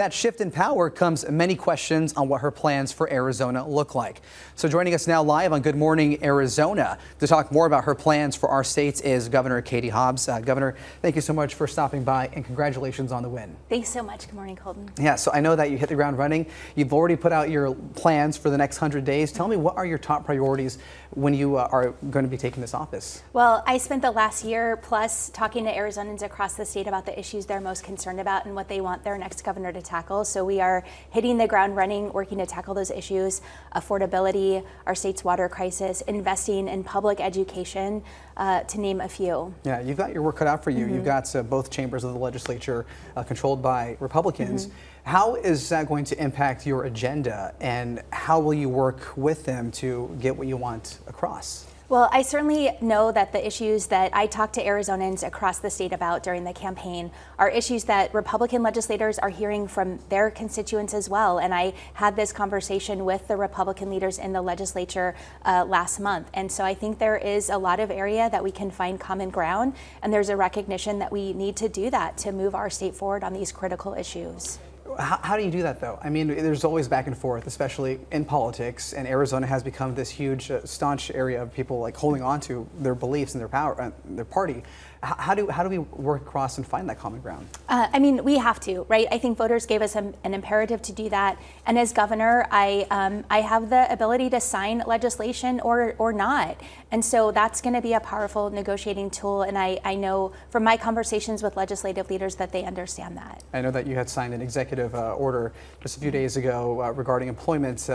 That shift in power comes many questions on what her plans for Arizona look like. So joining us now live on Good Morning Arizona to talk more about her plans for our states is Governor Katie Hobbs. Governor, thank you so much for stopping by and congratulations on the win. Thanks so much. Good morning, Colton. Yeah, so I know that you hit the ground running. You've already put out your plans for the next 100 days. Tell me, what are your top priorities when you are going to be taking this office? Well, I spent the last year plus talking to Arizonans across the state about the issues they're most concerned about and what they want their next governor to tackle. So we are hitting the ground running, working to tackle those issues: affordability, our state's water crisis, investing in public education, to name a few. Yeah, you've got your work cut out for you. You've got both chambers of the legislature controlled by Republicans. How is that going to impact your agenda, and how will you work with them to get what you want across? Well, I certainly know that the issues that I talked to Arizonans across the state about during the campaign are issues that Republican legislators are hearing from their constituents as well. And I had this conversation with the Republican leaders in the legislature last month. And so I think there is a lot of area that we can find common ground, and there's a recognition that we need to do that to move our state forward on these critical issues. How do you do that, though? I mean, there's always back and forth, especially in politics, and Arizona has become this huge, staunch area of people like holding on to their beliefs and their power, their party. How do we work across and find that common ground? I mean, we have to, right? I think voters gave us an imperative to do that. And as governor, I have the ability to sign legislation or not. And so that's going to be a powerful negotiating tool. And I know from my conversations with legislative leaders that they understand that. I know that you had signed an executive order just a few days ago regarding employment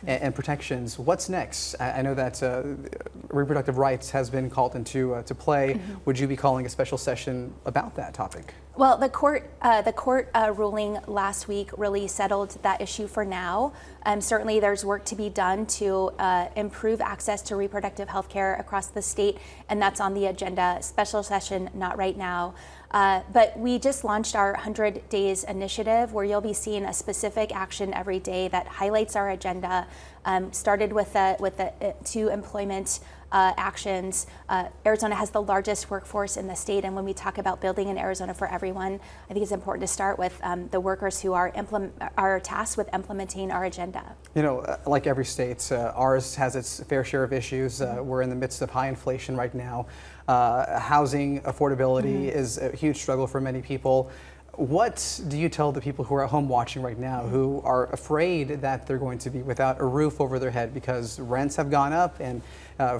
and protections. What's next? I know that reproductive rights has been called into to play. Would you be calling a special session about that topic? Well, the court ruling last week really settled that issue for now. Certainly there's work to be done to improve access to reproductive health care across the state, and that's on the agenda. Special session, not right now. But we just launched our 100 Days initiative, where you'll be seeing a specific action every day that highlights our agenda. Started with the two employment actions. Arizona has the largest workforce in the state, and when we talk about building an Arizona for everyone, I think it's important to start with the workers who are tasked with implementing our agenda. You know, like every state, ours has its fair share of issues. We're in the midst of high inflation right now. Housing affordability is a huge struggle for many people. What do you tell the people who are at home watching right now who are afraid that they're going to be without a roof over their head because rents have gone up and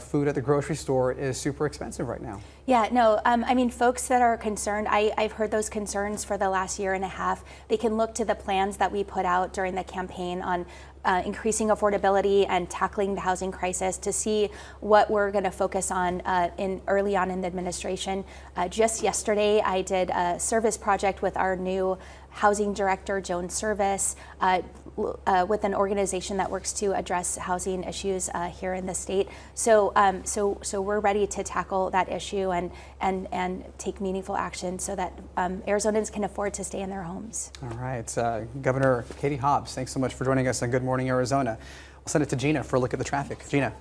food at the grocery store is super expensive right now? Yeah, no, I mean, folks that are concerned, I've heard those concerns for the last year and a half. They can look to the plans that we put out during the campaign on increasing affordability and tackling the housing crisis to see what we're going to focus on early on in the administration. Just yesterday, I did a service project with our new housing director, Joan Service, with an organization that works to address housing issues here in the state. So we're ready to tackle that issue and take meaningful action so that Arizonans can afford to stay in their homes. All right, Governor Katie Hobbs, thanks so much for joining us on Good Morning Arizona. I'll send it to Gina for a look at the traffic. Gina.